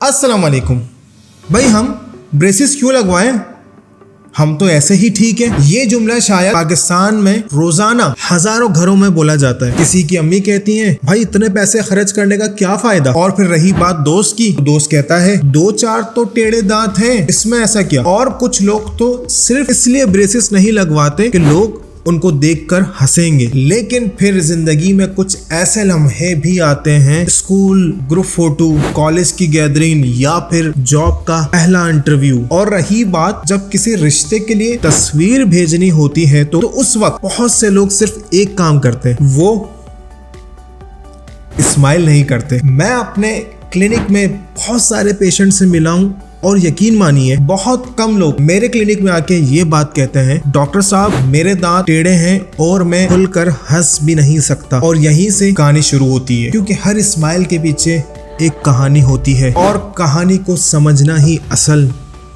अस्सलाम वालेकुम भाई, हम ब्रेसेस क्यों लगवाएं? हम तो ऐसे ही ठीक है। ये जुमला शायद पाकिस्तान में रोजाना हजारों घरों में बोला जाता है। किसी की अम्मी कहती हैं भाई इतने पैसे खर्च करने का क्या फायदा। और फिर रही बात दोस्त की, दोस्त कहता है 2-4 तो टेढ़े दांत हैं, इसमें ऐसा क्या। और कुछ लोग तो सिर्फ इसलिए ब्रेसेस नहीं लगवाते कि लोग उनको देखकर हंसेंगे। लेकिन फिर जिंदगी में कुछ ऐसे लम्हे भी आते हैं, स्कूल ग्रुप फोटो, कॉलेज की गैदरिंग या फिर जॉब का पहला इंटरव्यू। और रही बात जब किसी रिश्ते के लिए तस्वीर भेजनी होती है तो उस वक्त बहुत से लोग सिर्फ एक काम करते हैं, वो स्माइल नहीं करते। मैं अपने क्लिनिक में बहुत सारे पेशेंट से मिला हूं और यकीन मानिए बहुत कम लोग मेरे क्लिनिक में आके ये बात कहते हैं डॉक्टर साहब मेरे दांत टेढ़े हैं और मैं खुलकर हंस भी नहीं सकता। और यहीं से कहानी शुरू होती है, क्योंकि हर स्माइल के पीछे एक कहानी होती है और कहानी को समझना ही असल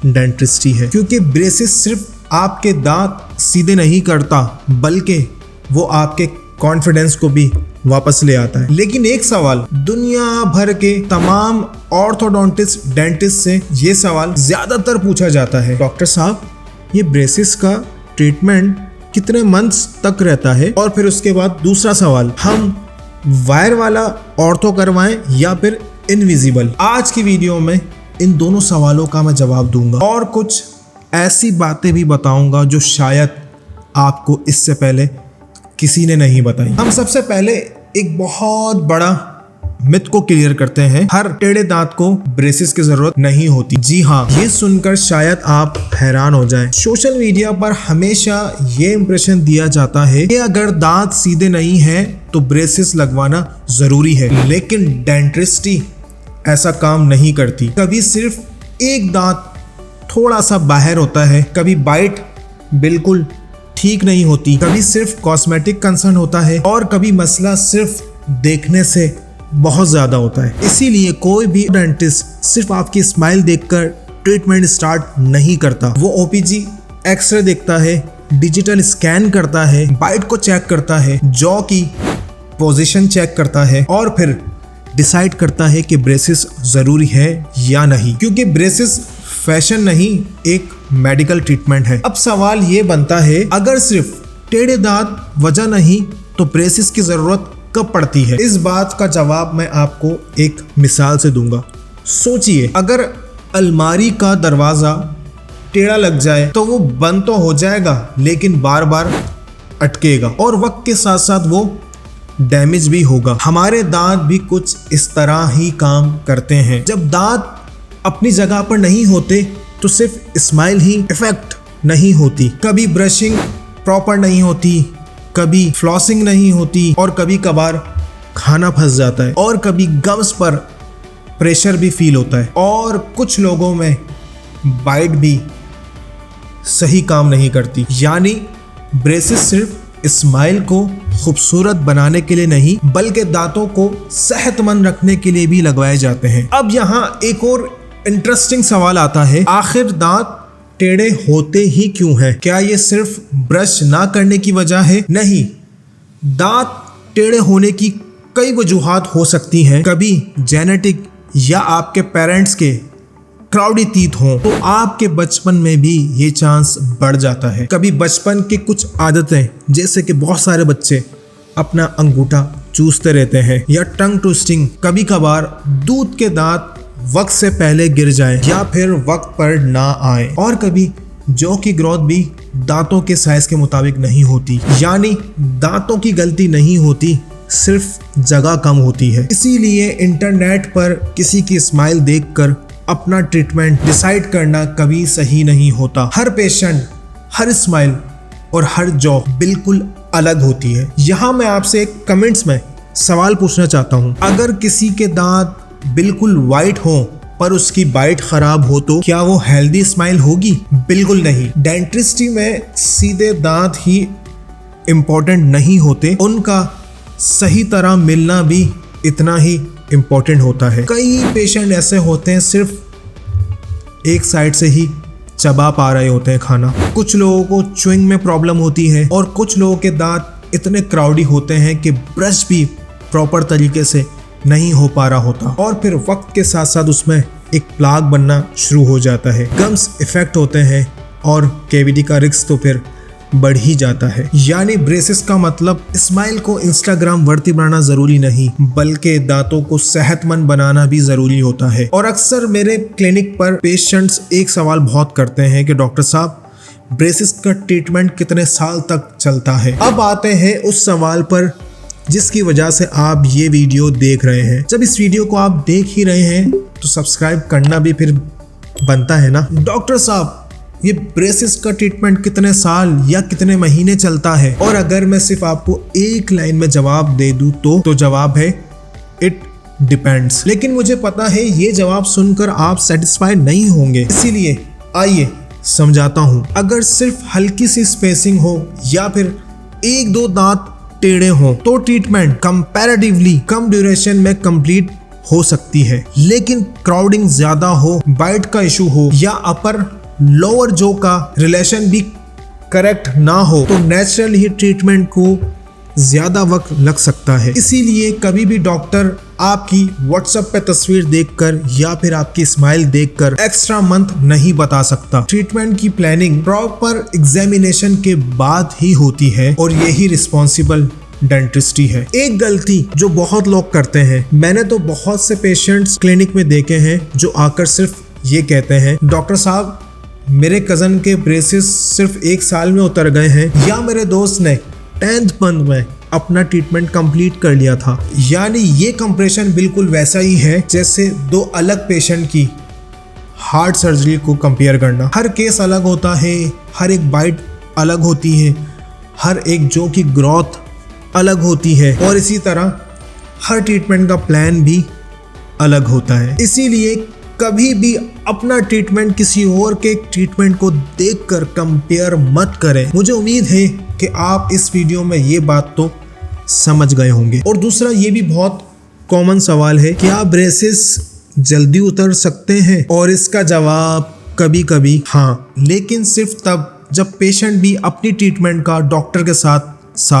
डेंटिस्ट्री है। क्योंकि ब्रेसेस सिर्फ आपके दांत सीधे नहीं करता, बल्कि वो आपके कॉन्फिडेंस को भी वापस ले आता है। लेकिन एक सवाल दुनिया भर के तमाम ऑर्थोडोंटिस्ट डेंटिस्ट से ये सवाल ज्यादातर पूछा जाता है, डॉक्टर साहब ये ब्रेसेस का ट्रीटमेंट कितने मंथ्स तक रहता है। और फिर उसके बाद दूसरा सवाल, हम वायर वाला ऑर्थो करवाएं या फिर इनविजिबल। आज की वीडियो में इन दोनों सवालों का मैं जवाब दूंगा और कुछ ऐसी बातें भी बताऊंगा जो शायद आपको इससे पहले किसी ने नहीं बताई। हम सबसे पहले एक बहुत बड़ा मिथ को क्लियर करते हैं, हर टेढ़े दांत को ब्रेसेस की जरूरत नहीं होती। जी हाँ, ये सुनकर शायद आप हैरान हो जाएं। सोशल मीडिया पर हमेशा ये इंप्रेशन दिया जाता है कि अगर दांत सीधे नहीं है तो ब्रेसेस लगवाना जरूरी है। लेकिन डेंटिस्ट्री ऐसा काम नहीं करती। कभी सिर्फ एक दांत थोड़ा सा बाहर होता है, कभी बाइट बिल्कुल ठीक नहीं होती, कभी सिर्फ कॉस्मेटिक कंसर्न होता है और कभी मसला सिर्फ देखने से बहुत ज्यादा होता है। इसीलिए कोई भी डेंटिस्ट सिर्फ आपकी स्माइल देखकर ट्रीटमेंट स्टार्ट नहीं करता। वो ओपीजी एक्सरे देखता है, डिजिटल स्कैन करता है, बाइट को चेक करता है, जॉ की पोजीशन चेक करता है और फिर डिसाइड करता है कि ब्रेसेस जरूरी है या नहीं। क्योंकि ब्रेसेस फैशन नहीं, एक मेडिकल ट्रीटमेंट है। अब सवाल ये बनता है, अगर सिर्फ टेढ़े दांत वजह नहीं तो ब्रेसेस की जरूरत कब पड़ती है? इस बात का जवाब मैं आपको एक मिसाल से दूंगा। सोचिए, अगर अलमारी का दरवाजा टेढ़ा लग जाए तो वो बंद तो हो जाएगा लेकिन बार बार अटकेगा और वक्त के साथ साथ वो डैमेज भी होगा। हमारे दांत भी कुछ इस तरह ही काम करते हैं। जब दांत अपनी जगह पर नहीं होते तो सिर्फ स्माइल ही इफेक्ट नहीं होती, कभी ब्रशिंग प्रॉपर नहीं होती, कभी फ्लॉसिंग नहीं होती और कभी कभार खाना फंस जाता है और कभी गम्स पर प्रेशर भी फील होता है और कुछ लोगों में बाइट भी सही काम नहीं करती। यानी ब्रेसेस सिर्फ स्माइल को खूबसूरत बनाने के लिए नहीं बल्कि दांतों को सेहतमंद रखने के लिए भी लगवाए जाते हैं। अब यहाँ एक और इंटरेस्टिंग सवाल आता है, आखिर दांत टेढ़े होते ही क्यों हैं? क्या ये सिर्फ ब्रश ना करने की वजह है? नहीं, दांत टेढ़े होने की कई वजूहात हो सकती हैं। कभी जेनेटिक या आपके पेरेंट्स के क्राउडी टीथ हो तो आपके बचपन में भी ये चांस बढ़ जाता है। कभी बचपन की कुछ आदतें, जैसे कि बहुत सारे बच्चे अपना अंगूठा चूसते रहते हैं या टंग ट्विस्टिंग, कभी कभार दूध के दांत वक्त से पहले गिर जाए या फिर वक्त पर ना आए और कभी जॉ की ग्रोथ भी दांतों के साइज के मुताबिक नहीं होती। यानी दांतों की गलती नहीं होती, सिर्फ जगह कम होती है। इसीलिए इंटरनेट पर किसी की स्माइल देखकर अपना ट्रीटमेंट डिसाइड करना कभी सही नहीं होता। हर पेशेंट, हर स्माइल और हर जॉ बिल्कुल अलग होती है। यहाँ मैं आपसे एक कमेंट्स में सवाल पूछना चाहता हूँ, अगर किसी के दांत बिल्कुल वाइट हो पर उसकी बाइट खराब हो तो क्या वो हेल्दी स्माइल होगी? बिल्कुल नहीं। डेंटिस्ट्री में सीधे दांत ही इम्पोर्टेंट नहीं होते, उनका सही तरह मिलना भी इतना ही इम्पोर्टेंट होता है। कई पेशेंट ऐसे होते हैं सिर्फ एक साइड से ही चबा पा रहे होते हैं खाना, कुछ लोगों को च्युइंग में प्रॉब्लम होती है और कुछ लोगों के दांत इतने क्राउडी होते हैं कि ब्रश भी प्रॉपर तरीके से नहीं हो पा रहा होता और फिर वक्त के साथ साथ उसमें एक प्लाग बनना शुरू हो जाता है, गम्स इफेक्ट होते हैं और कैविटी का रिस्क तो फिर बढ़ ही जाता है। यानी ब्रेसेस का मतलब स्माइल को इंस्टाग्राम वर्दी बनाना जरूरी नहीं, बल्कि दांतों को सेहतमंद बनाना भी जरूरी होता है। और अक्सर मेरे क्लिनिक पर पेशेंट्स एक सवाल बहुत करते हैं कि डॉक्टर साहब ब्रेसेस का ट्रीटमेंट कितने साल तक चलता है। अब आते हैं उस सवाल पर जिसकी वजह से आप ये वीडियो देख रहे हैं। जब इस वीडियो को आप देख ही रहे हैं तो सब्सक्राइब करना भी फिर बनता है ना। डॉक्टर साहब ये ब्रेसेस का ट्रीटमेंट कितने साल या कितने महीने चलता है? और अगर मैं सिर्फ आपको एक लाइन में जवाब दे दूं तो जवाब है इट डिपेंड्स। लेकिन मुझे पता है ये जवाब सुनकर आप सेटिस्फाइड नहीं होंगे, इसीलिए आइए समझाता हूं। अगर सिर्फ हल्की सी स्पेसिंग हो या फिर एक दो दांत टेढ़े हो तो ट्रीटमेंट कंपैरेटिवली कम ड्यूरेशन में कंप्लीट हो सकती है। लेकिन क्राउडिंग ज्यादा हो, बाइट का इशू हो या अपर लोअर जो का रिलेशन भी करेक्ट ना हो तो नेचुरल ही ट्रीटमेंट को ज्यादा वक्त लग सकता है। इसीलिए कभी भी डॉक्टर आपकी व्हाट्सएप पे तस्वीर देखकर या फिर आपकी स्माइल देखकर एक्स्ट्रा मंथ नहीं बता सकता। ट्रीटमेंट की प्लानिंग प्रॉपर एग्जामिनेशन के बाद ही होती है और यही रिस्पॉन्सिबल डेंटिस्ट्री है। एक गलती जो बहुत लोग करते हैं, मैंने तो बहुत से पेशेंट्स क्लिनिक में देखे हैं जो आकर सिर्फ ये कहते हैं डॉक्टर साहब मेरे कज़न के ब्रेसेस सिर्फ 1 साल में उतर गए हैं, या मेरे दोस्त ने 10th मंथ में अपना ट्रीटमेंट कंप्लीट कर लिया था। यानी ये कंपैरिजन बिल्कुल वैसा ही है जैसे दो अलग पेशेंट की हार्ट सर्जरी को कंपेयर करना। हर केस अलग होता है, हर एक बाइट अलग होती है, हर एक जो की ग्रोथ अलग होती है और इसी तरह हर ट्रीटमेंट का प्लान भी अलग होता है। इसीलिए कभी भी अपना ट्रीटमेंट किसी और के ट्रीटमेंट को देखकर कंपेयर मत करें। मुझे उम्मीद है कि आप इस वीडियो में ये बात तो समझ गए होंगे। और दूसरा ये भी बहुत कॉमन सवाल है, क्या ब्रेसेस जल्दी उतर सकते हैं? और इसका जवाब कभी कभी हाँ, लेकिन सिर्फ तब जब पेशेंट भी अपनी ट्रीटमेंट का डॉक्टर के साथ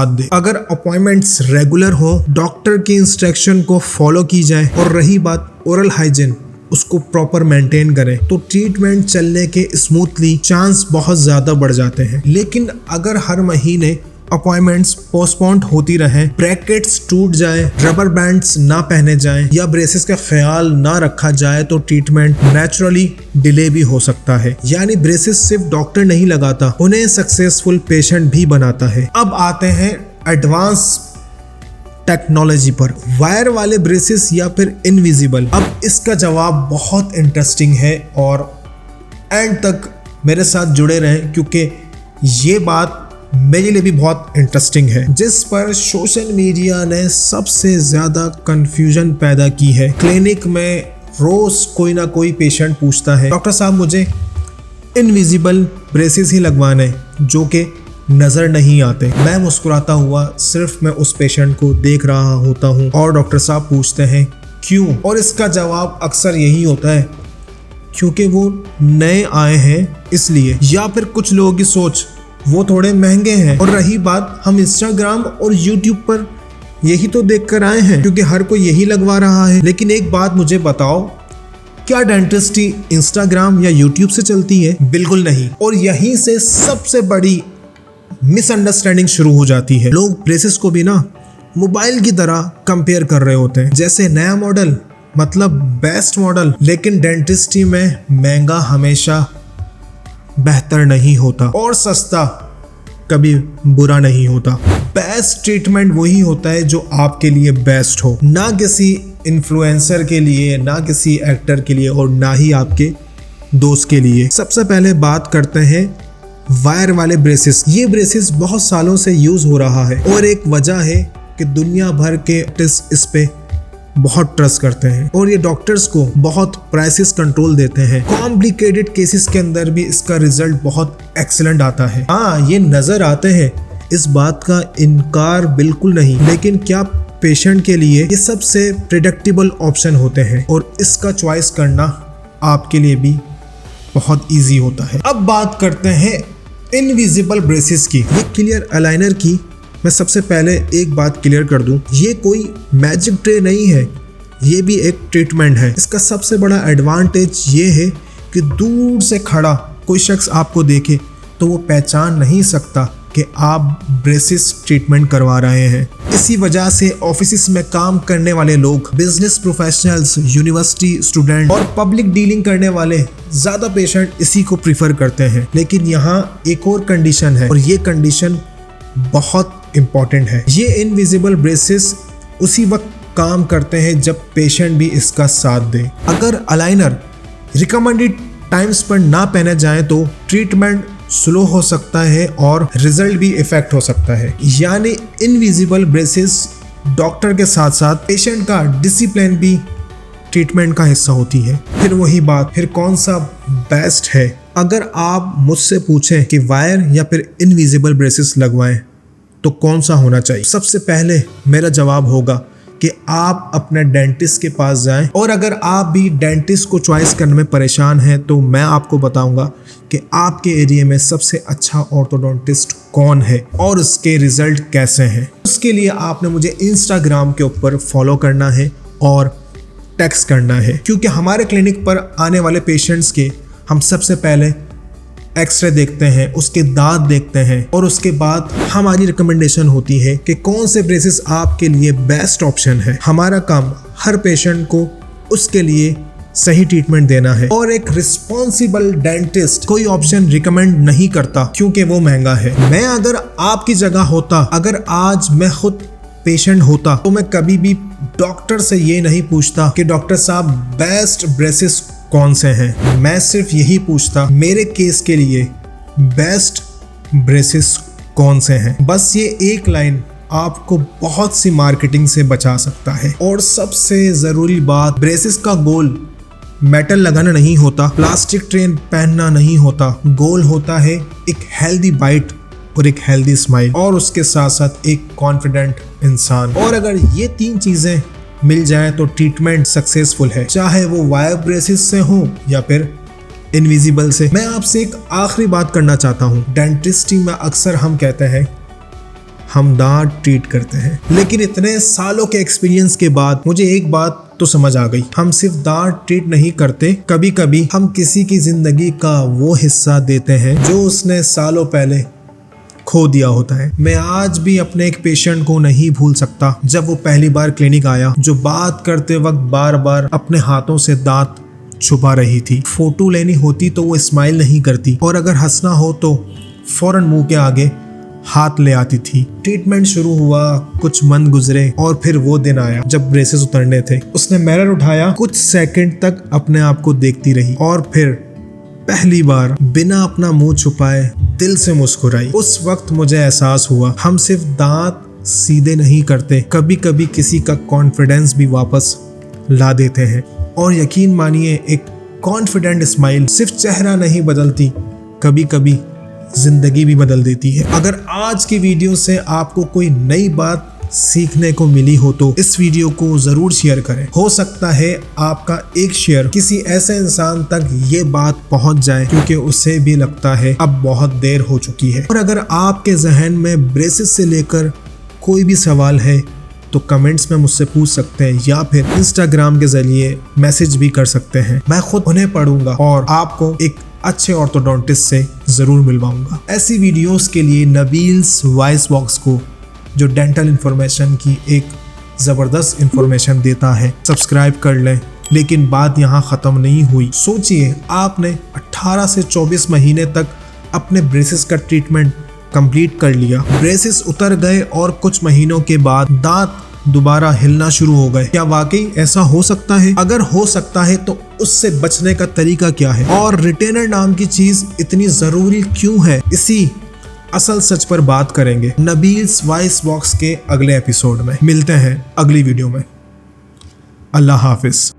दे। अगर अपॉइंटमेंट्स रेगुलर हो, डॉक्टर की इंस्ट्रक्शन को फॉलो की जाए और रही बात ओरल हाइजीन उसको प्रॉपर मेंटेन करें तो ट्रीटमेंट चलने के स्मूथली चांस बहुत ज़्यादा बढ़ जाते हैं। लेकिन अगर हर महीने अपॉइंटमेंट्स पोस्टपोन होती रहे, ब्रैकेट्स टूट जाए, रबर बैंड्स ना पहने जाएं या ब्रेसेस का ख्याल ना रखा जाए तो ट्रीटमेंट नेचुरली डिले भी हो सकता है। यानी ब्रेसेस सिर्फ डॉक्टर नहीं लगाता, उन्हें सक्सेसफुल पेशेंट भी बनाता है। अब आते हैं एडवांस टेक्नोलॉजी पर, वायर वाले ब्रेसेस या फिर इनविजिबल। अब इसका जवाब बहुत इंटरेस्टिंग है और एंड तक मेरे साथ जुड़े रहें क्योंकि ये बात मेरे लिए भी बहुत इंटरेस्टिंग है, जिस पर सोशल मीडिया ने सबसे ज़्यादा कंफ्यूजन पैदा की है। क्लिनिक में रोज कोई ना कोई पेशेंट पूछता है डॉक्टर साहब मुझे इनविजिबल ब्रेसेस ही लगवाने जो कि नजर नहीं आते। मैं मुस्कुराता हुआ सिर्फ मैं उस पेशेंट को देख रहा होता हूँ और डॉक्टर साहब पूछते हैं क्यों? और इसका जवाब अक्सर यही होता है क्योंकि वो नए आए हैं इसलिए, या फिर कुछ लोगों की सोच वो थोड़े महंगे हैं। और रही बात, हम इंस्टाग्राम और यूट्यूब पर यही तो देख कर आए हैं क्योंकि हर कोई यही लगवा रहा है। लेकिन एक बात मुझे बताओ, क्या डेंटिस्ट्री इंस्टाग्राम या यूट्यूब से चलती है? बिल्कुल नहीं। और यहीं से सबसे बड़ी मिसअंडरस्टैंडिंग शुरू हो जाती है। लोग ब्रेसेस को भी ना मोबाइल की तरह कंपेयर कर रहे होते हैं, जैसे नया मॉडल मतलब बेस्ट मॉडल। लेकिन डेंटिस्ट्री में महंगा हमेशा बेहतर नहीं होता और सस्ता कभी बुरा नहीं होता। बेस्ट ट्रीटमेंट वही होता है जो आपके लिए बेस्ट हो, ना किसी इन्फ्लुएंसर के लिए, ना किसी एक्टर के लिए और ना ही आपके दोस्त के लिए। सबसे पहले बात करते हैं वायर वाले ब्रेसेस। ये ब्रेसेस बहुत सालों से यूज हो रहा है और एक वजह है कि दुनिया भर के आर्टिस्ट इस पे बहुत ट्रस्ट करते हैं और ये डॉक्टर्स को बहुत प्राइसेस कंट्रोल देते हैं। कॉम्प्लिकेटेड केसेस के अंदर भी इसका रिजल्ट बहुत एक्सीलेंट आता है। हाँ, ये नजर आते हैं, इस बात का इनकार बिल्कुल नहीं, लेकिन क्या पेशेंट के लिए ये सबसे प्रेडिक्टेबल ऑप्शन होते हैं और इसका चॉइस करना आपके लिए भी बहुत इजी होता है। अब बात करते हैं इनविजिबल ब्रेसेस की। ये क्लियर अलाइनर की मैं सबसे पहले एक बात क्लियर कर दूं, ये कोई मैजिक ट्रे नहीं है, ये भी एक ट्रीटमेंट है। इसका सबसे बड़ा एडवांटेज ये है कि दूर से खड़ा कोई शख्स आपको देखे तो वो पहचान नहीं सकता कि आप ब्रेसिस ट्रीटमेंट करवा रहे हैं। इसी वजह से ऑफिस में काम करने वाले लोग, बिजनेस प्रोफेशनल्स, यूनिवर्सिटी स्टूडेंट और पब्लिक डीलिंग करने वाले ज़्यादा पेशेंट इसी को प्रीफर करते हैं। लेकिन यहाँ एक और कंडीशन है और ये कंडीशन बहुत इम्पॉर्टेंट है। ये इनविजिबल ब्रेसेस उसी वक्त काम करते हैं जब पेशेंट भी इसका साथ दे। अगर अलाइनर रिकमेंडेड टाइम्स पर ना पहने जाए तो ट्रीटमेंट स्लो हो सकता है और रिजल्ट भी इफेक्ट हो सकता है। यानी इनविजिबल ब्रेसेस डॉक्टर के साथ साथ पेशेंट का डिसिप्लिन भी ट्रीटमेंट का हिस्सा होती है। फिर वही बात, फिर कौन सा बेस्ट है? अगर आप मुझसे पूछें कि वायर या फिर इनविजिबल ब्रेसेस लगवाएं तो कौन सा होना चाहिए, सबसे पहले मेरा जवाब होगा कि आप अपने डेंटिस्ट के पास जाएं। और अगर आप भी डेंटिस्ट को चॉइस करने में परेशान हैं तो मैं आपको बताऊंगा कि आपके एरिया में सबसे अच्छा ऑर्थोडोंटिस्ट कौन है और उसके रिजल्ट कैसे हैं। उसके लिए आपने मुझे इंस्टाग्राम के ऊपर फॉलो करना है और टेक्स्ट करना है, क्योंकि हमारे क्लिनिक पर आने वाले पेशेंट्स के हम सबसे पहले एक्सरे देखते हैं, उसके दांत देखते हैं और उसके बाद हमारी रिकमेंडेशन होती है कि कौन से ब्रेसेस आपके लिए बेस्ट ऑप्शन है। हमारा काम हर पेशेंट को उसके लिए सही ट्रीटमेंट देना है और एक रिस्पॉन्सिबल डेंटिस्ट कोई ऑप्शन रिकमेंड नहीं करता क्योंकि वो महंगा है। मैं अगर आपकी जगह होता, अगर आज मैं खुद पेशेंट होता तो मैं कभी भी डॉक्टर से ये नहीं पूछता कि डॉक्टर साहब बेस्ट ब्रेसेस कौन से हैं। मैं सिर्फ यही पूछता मेरे केस के लिए बेस्ट ब्रेसेस कौन से हैं। बस ये एक लाइन आपको बहुत सी मार्केटिंग से बचा सकता है। और सबसे ज़रूरी बात, ब्रेसेस का गोल मेटल लगाना नहीं होता, प्लास्टिक ट्रेन पहनना नहीं होता। गोल होता है एक हेल्दी बाइट और एक हेल्दी स्माइल और उसके साथ साथ एक कॉन्फिडेंट इंसान। और अगर ये तीन चीज़ें मिल जाए तो ट्रीटमेंट सक्सेसफुल है, चाहे वो वायर ब्रेसेस से हो या फिर इनविजिबल से। मैं आपसे एक आखिरी बात करना चाहता हूँ। डेंटिस्ट्री में अक्सर हम कहते हैं हम दांत ट्रीट करते हैं, लेकिन इतने सालों के एक्सपीरियंस के बाद मुझे एक बात तो समझ आ गई, हम सिर्फ दांत ट्रीट नहीं करते, कभी कभी हम किसी की जिंदगी का वो हिस्सा देते हैं जो उसने सालों पहले खो दिया होता है। मैं आज भी अपने एक पेशेंट को नहीं भूल सकता जब वो पहली बार क्लिनिक आया, जो बात करते वक्त बार बार अपने हाथों से दांत छुपा रही थी। फोटो लेनी होती तो वो स्माइल नहीं करती और अगर हंसना हो तो फौरन मुंह के आगे हाथ ले आती थी। ट्रीटमेंट शुरू हुआ, कुछ मंथ गुजरे और फिर वो दिन आया जब ब्रेसेस उतरने थे। उसने मिरर उठाया, कुछ सेकंड तक अपने आप को देखती रही और फिर पहली बार बिना अपना मुंह छुपाए दिल से मुस्कुराई। उस वक्त मुझे एहसास हुआ हम सिर्फ दांत सीधे नहीं करते, कभी कभी किसी का कॉन्फिडेंस भी वापस ला देते हैं। और यकीन मानिए, एक कॉन्फिडेंट स्माइल सिर्फ चेहरा नहीं बदलती, कभी कभी जिंदगी भी बदल देती है। अगर आज की वीडियो से आपको कोई नई बात सीखने को मिली हो तो इस वीडियो को जरूर शेयर करें। हो सकता है आपका एक शेयर किसी ऐसे इंसान तक ये बात पहुंच जाए क्योंकि उसे भी लगता है अब बहुत देर हो चुकी है। और अगर आपके जहन में ब्रेसेस से लेकर कोई भी सवाल है तो कमेंट्स में मुझसे पूछ सकते हैं या फिर इंस्टाग्राम के जरिए मैसेज भी कर सकते हैं। मैं खुद उन्हें पढ़ूंगा और आपको एक अच्छे ऑर्थोडोंटिस्ट से जरूर मिलवाऊंगा। ऐसी वीडियोस के लिए नबील्स वॉइस बॉक्स को, जो डेंटल इंफॉर्मेशन की एक ज़बरदस्त इंफॉर्मेशन देता है, सब्सक्राइब कर लें। लेकिन बात यहाँ ख़त्म नहीं हुई। सोचिए, आपने 18 से 24 महीने तक अपने ब्रेसेस का ट्रीटमेंट कंप्लीट कर लिया, ब्रेसेस उतर गए और कुछ महीनों के बाद दांत दोबारा हिलना शुरू हो गए। क्या वाकई ऐसा हो सकता है? अगर हो सकता है तो उससे बचने का तरीका क्या है और रिटेनर नाम की चीज़ इतनी ज़रूरी क्यों है? इसी असल सच पर बात करेंगे नबील्स वॉइस बॉक्स के अगले एपिसोड में। मिलते हैं अगली वीडियो में। अल्लाह हाफिज।